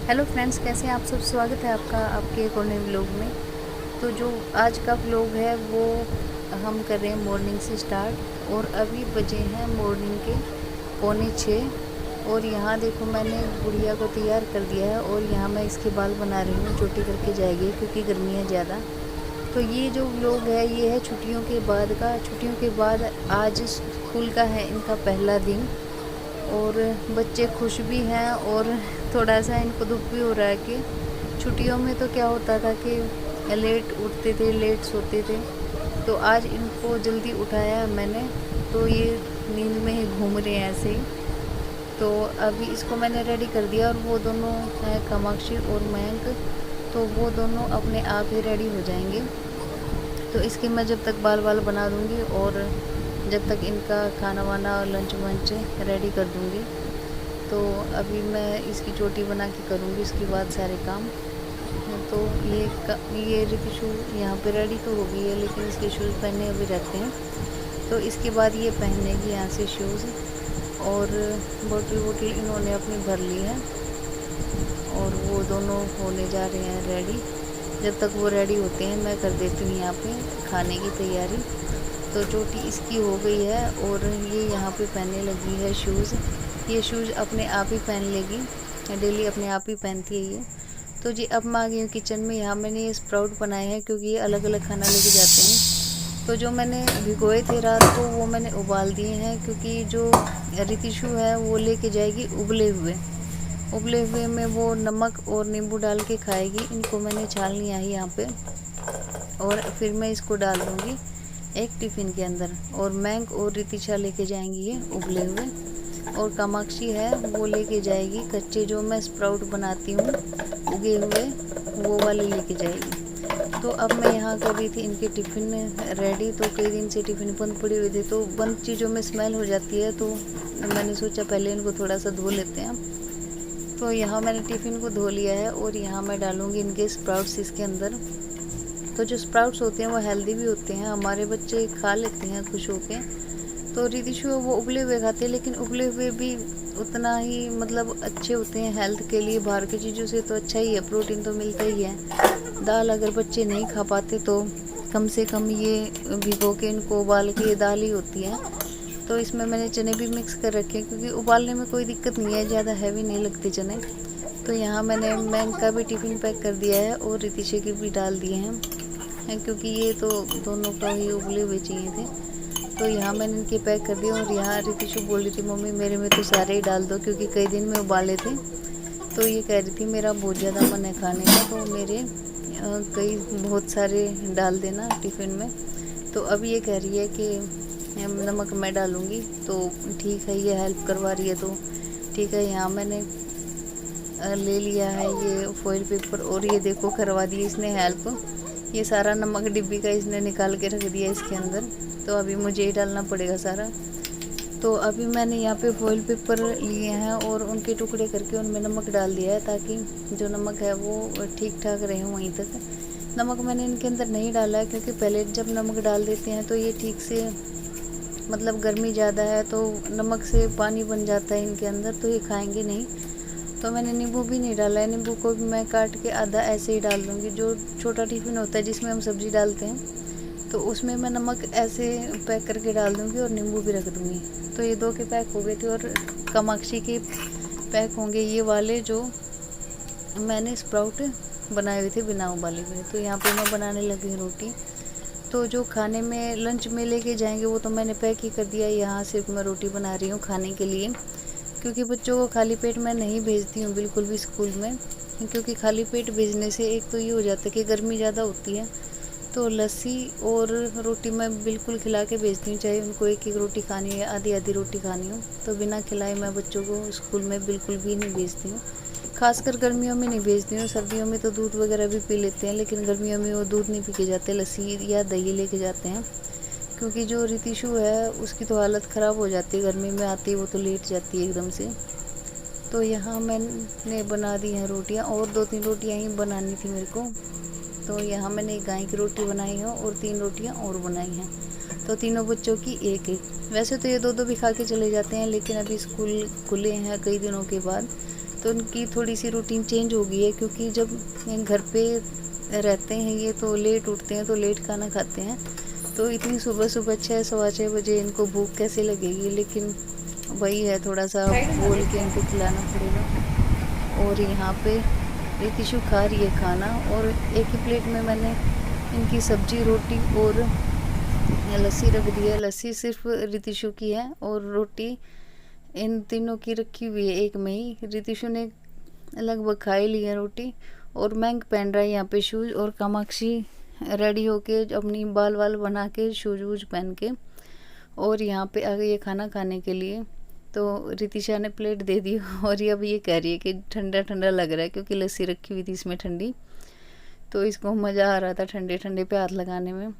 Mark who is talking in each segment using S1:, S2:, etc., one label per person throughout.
S1: Hello friends, कैसे हैं आप सब। स्वागत है आपका आपके एक और नए व्लॉग में। तो जो आज का व्लॉग है वो हम कर रहे हैं मॉर्निंग से स्टार्ट। और अभी बजे हैं मॉर्निंग के 5:45। और यहाँ देखो मैंने गुड़िया को तैयार कर दिया है और यहाँ मैं इसके बाल बना रही हूँ। चोटी करके जाएगी क्योंकि गर्मी है ज़्यादा। तो ये जो व्लॉग है ये है छुट्टियों के बाद का। छुट्टियों के बाद आज स्कूल का है इनका पहला दिन और बच्चे खुश भी हैं और थोड़ा सा इनको दुख भी हो रहा है कि छुट्टियों में तो क्या होता था कि लेट उठते थे, लेट सोते थे। तो आज इनको जल्दी उठाया है मैंने, तो ये नींद में ही घूम रहे हैं ऐसे ही। तो अभी इसको मैंने रेडी कर दिया और वो दोनों हैं कामाक्षी और मयंक, तो वो दोनों अपने आप ही रेडी हो जाएंगे। तो इसके मैं जब तक बाल बाल बना दूँगी और जब तक इनका खाना वाना और लंच वंच रेडी कर दूँगी। तो अभी मैं इसकी चोटी बना के करूँगी, इसके बाद सारे काम। तो ये रितिशु यहाँ पे रेडी तो हो गई है, लेकिन इसके शूज़ पहने अभी रहते हैं। तो इसके बाद ये पहनेगी यहाँ से शूज़। और बोतल इन्होंने अपनी भर ली है और वो दोनों होने जा रहे हैं रेडी। जब तक वो रेडी होते हैं मैं कर देती हूँ यहाँ पे खाने की तैयारी। तो चोटी इसकी हो गई है और ये यहाँ पे पहनने लगी है शूज़। ये शूज़ अपने आप ही पहन लेगी, डेली अपने आप ही पहनती है ये। तो जी अब मैं आ गई हूँ किचन में। यहाँ मैंने ये स्प्राउट बनाए हैं क्योंकि ये अलग अलग खाना लेके जाते हैं। तो जो मैंने भिगोए थे रात को वो मैंने उबाल दिए हैं, क्योंकि जो रितिशु है वो लेके जाएगी उबले हुए में वो नमक और नींबू डाल के खाएगी। इनको मैंने छान लिया है यहाँ पे और फिर मैं इसको डाल दूँगी एक टिफ़िन के अंदर। और मैंक और रितिशा लेके जाएंगी ये उबले हुए, और कामाक्षी है वो लेके जाएगी कच्चे जो मैं स्प्राउट बनाती हूँ उगे हुए, वो वाले लेके जाएगी। तो अब मैं यहाँ कर रही थी इनके टिफ़िन रेडी। तो कई दिन से टिफ़िन बंद पड़ी हुई थी, तो बंद चीज़ों में स्मेल हो जाती है, तो मैंने सोचा पहले इनको थोड़ा सा धो लेते हैं। तो यहाँ मैंने टिफ़िन को धो लिया है और यहाँ मैं डालूँगी इनके स्प्राउट्स इसके अंदर। तो जो स्प्राउट्स होते हैं वो हेल्दी भी होते हैं, हमारे बच्चे खा लेते हैं खुश होके। तो रितिशु वो उबले हुए खाते हैं, लेकिन उबले हुए भी उतना ही मतलब अच्छे होते हैं हेल्थ के लिए। बाहर की चीज़ों से तो अच्छा ही है, प्रोटीन तो मिलता ही है। दाल अगर बच्चे नहीं खा पाते तो कम से कम ये भिगो के इनको उबाल के ये दाल ही होती है। तो इसमें मैंने चने भी मिक्स कर रखे हैं क्योंकि उबालने में कोई दिक्कत नहीं है, ज़्यादा हैवी नहीं लगते चने। तो यहाँ मैंने मैंक का भी टिफ़िन पैक कर दिया है और रितिशा की भी डाल दिए हैं, क्योंकि ये तो दोनों को ही उबले हुए चाहिए थे। तो यहाँ मैंने इनके पैक कर दिया। और यहाँ रितिशु बोल रही थी मम्मी मेरे में तो सारे ही डाल दो, क्योंकि कई दिन में उबाले थे। तो ये कह रही थी मेरा बहुत ज़्यादा मन है खाने का, तो मेरे कई बहुत सारे डाल देना टिफ़िन में। तो अब ये कह रही है कि नमक मैं डालूँगी, तो ठीक है, ये हेल्प करवा रही है तो ठीक है। यहाँ मैंने ले लिया है ये फॉइल पेपर और ये देखो करवा दी इसने हेल्प। ये सारा नमक डिब्बी का इसने निकाल के रख दिया इसके अंदर, तो अभी मुझे ही डालना पड़ेगा सारा। तो अभी मैंने यहाँ पे फॉइल पेपर लिए हैं और उनके टुकड़े करके उनमें नमक डाल दिया है, ताकि जो नमक है वो ठीक ठाक रहे वहीं तक। नमक मैंने इनके अंदर नहीं डाला है क्योंकि पहले जब नमक डाल देते हैं तो ये ठीक से मतलब गर्मी ज़्यादा है तो नमक से पानी बन जाता है इनके अंदर, तो ये खाएंगे नहीं। तो मैंने नींबू भी नहीं डाला है, नींबू को भी मैं काट के आधा ऐसे ही डाल दूँगी। जो छोटा टिफ़िन होता है जिसमें हम सब्ज़ी डालते हैं, तो उसमें मैं नमक ऐसे पैक करके डाल दूँगी और नींबू भी रख दूँगी। तो ये 2 के पैक हो गए थे और कामाक्षी के पैक होंगे ये वाले जो मैंने स्प्राउट बनाए हुए थे बिना उबाले हुए। तो यहाँ पे मैं बनाने लगी हूँ रोटी। तो जो खाने में लंच में लेके जाएंगे वो तो मैंने पैक ही कर दिया है। यहाँ सिर्फ मैं रोटी बना रही हूँ खाने के लिए, क्योंकि बच्चों को खाली पेट मैं नहीं भेजती हूँ बिल्कुल भी स्कूल में। क्योंकि खाली पेट भेजने से एक तो ये हो जाता है कि गर्मी ज़्यादा होती है, तो लस्सी और रोटी मैं बिल्कुल खिला के भेजती हूँ, चाहे उनको एक एक रोटी खानी हो या आधी आधी रोटी खानी हो। तो बिना खिलाए मैं बच्चों को स्कूल में बिल्कुल भी नहीं भेजती हूँ। खासकर गर्मियों में नहीं भेजती हूँ, सर्दियों में तो दूध वगैरह भी पी लेते हैं, लेकिन गर्मियों में वो दूध नहीं पी के जाते, लस्सी या दही लेके जाते हैं। क्योंकि जो रितिशु है उसकी तो हालत ख़राब हो जाती है गर्मी में, आती है वो तो लेट जाती है एकदम से। तो यहाँ मैंने बना दी हैं रोटियाँ, और 2-3 रोटियाँ ही बनानी थी मेरे को। तो यहाँ मैंने एक गाय की रोटी बनाई है और 3 रोटियाँ और बनाई हैं। तो तीनों बच्चों की एक एक। वैसे तो ये 2-2 भी खा के चले जाते हैं, लेकिन अभी स्कूल खुले हैं कई दिनों के बाद, तो उनकी थोड़ी सी रूटीन चेंज हो गई है, क्योंकि जब घर पे रहते हैं ये तो लेट उठते हैं तो लेट खाना खाते हैं, तो इतनी सुबह सुबह 6 सवा 6 बजे इनको भूख कैसे लगेगी। लेकिन वही है, थोड़ा सा बोल के इनको खिलाना पड़ेगा। और यहाँ पे रितिशु खा रही है खाना, और एक ही प्लेट में मैंने इनकी सब्जी रोटी और लस्सी रख दी है। लस्सी सिर्फ रितिशु की है और रोटी इन तीनों की रखी हुई है एक में ही। रितिशु ने लगभग खा ही ली है रोटी, और मैंक पहन रहा है यहाँ पे शूज़, और कामाक्षी रेडी होके अपनी बाल वाल बना के शूज वूज पहन के और यहाँ पे आ गई है खाना खाने के लिए। तो रितिशा ने प्लेट दे दी, और ये अब ये कह रही है कि ठंडा ठंडा लग रहा है, क्योंकि लस्सी रखी हुई थी इसमें ठंडी, तो इसको मज़ा आ रहा था ठंडे ठंडे पे हाथ लगाने में।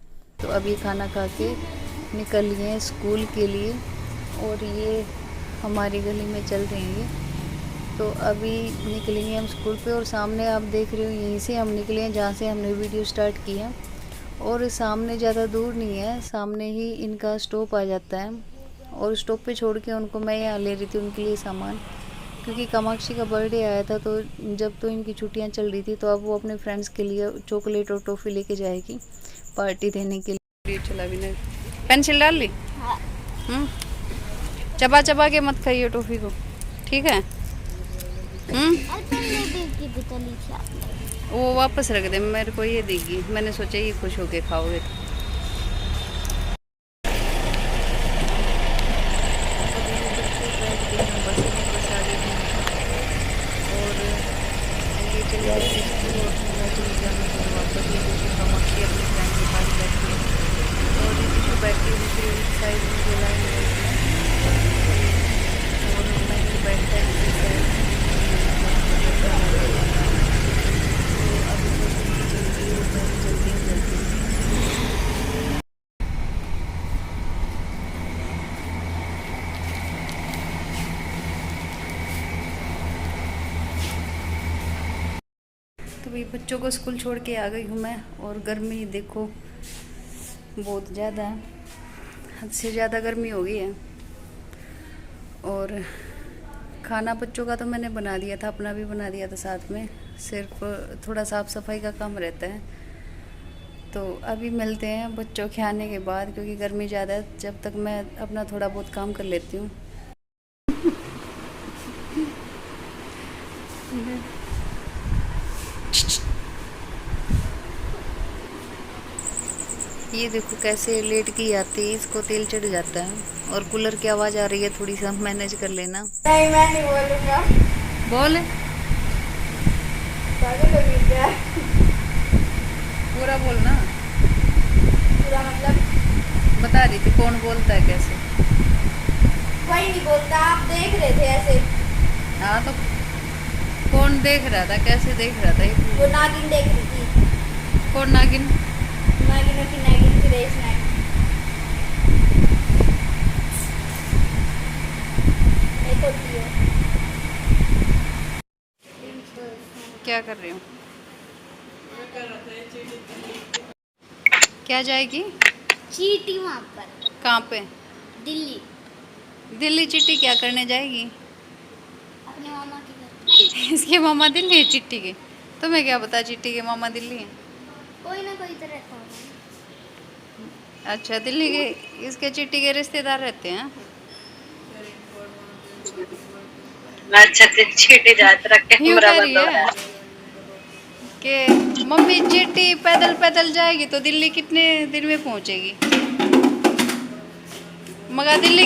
S1: तो अब ये खाना खा के निकल लिए हैं स्कूल के लिए, और ये हमारी गली में चल रही हैं। तो अभी निकलेंगे हम स्कूल पे, और सामने आप देख रहे हो यहीं से हम निकले हैं जहाँ से हमने वीडियो स्टार्ट की है, और सामने ज़्यादा दूर नहीं है, सामने ही इनका स्टॉप आ जाता है, और स्टॉप पे छोड़ के उनको मैं यहाँ ले रही थी उनके लिए सामान, क्योंकि कामाक्षी का बर्थडे आया था। तो जब तो इनकी छुट्टियाँ चल रही थी, तो अब वो अपने फ्रेंड्स के लिए चॉकलेट और टॉफ़ी लेके जाएगी पार्टी देने के लिए। चला भी नहीं, पेंसिल डाल ली। चबा चबा के मत खाइए टॉफ़ी को, ठीक है। वो वापस रख दे, मेरे को ये देगी, मैंने सोचा ये खुश होके खाओगे। तो भाई बच्चों को स्कूल छोड़ के आ गई हूँ मैं, और गर्मी देखो बहुत ज़्यादा है, हद से ज़्यादा गर्मी हो गई है। और खाना बच्चों का तो मैंने बना दिया था, अपना भी बना दिया था साथ में, सिर्फ थोड़ा साफ़ सफाई का काम रहता है। तो अभी मिलते हैं बच्चों के आने के बाद, क्योंकि गर्मी ज़्यादा है, जब तक मैं अपना थोड़ा बहुत काम कर लेती हूँ। ये देखो कैसे लेट की आती है, इसको तेल चढ़ जाता है, और कूलर की आवाज़ आ रही है, थोड़ी सा मैनेज कर लेना।
S2: नहीं मैं नहीं बोलूँगा।
S1: बोल, पूरा बोलना।
S2: पूरा मतलब
S1: बता रही थी कौन बोलता है कैसे।
S2: कोई नहीं बोलता, आप देख रहे थे ऐसे।
S1: हाँ तो कौन देख रहा था, कैसे देख रहा था?
S2: वो नागिन देख रही थी।
S1: कौन नागिन?
S2: नागिन की रेस में एक होती है।
S1: क्या कर रही हूँ? क्या जाएगी?
S2: चीटी वहाँ पर।
S1: कहाँ पे?
S2: दिल्ली।
S1: दिल्ली चीटी क्या करने जाएगी?
S2: अपने मामा के घर।
S1: इसके मामा दिल्ली है चिट्टी के? तुम्हें क्या पता चिट्टी के मामा दिल्ली है?
S2: कोई ना कोई तो रहता होगा।
S1: अच्छा, दिल्ली के इसके चिट्टी के रिश्तेदार रहते हैं।
S3: अच्छा चीटी जात रख के
S1: यूं
S3: हमरा
S1: कह रही है कि मम्मी चिट्टी पैदल पैदल जाएगी तो दिल्ली कितने दिन में पहुंचेगी? मगर दिल्ली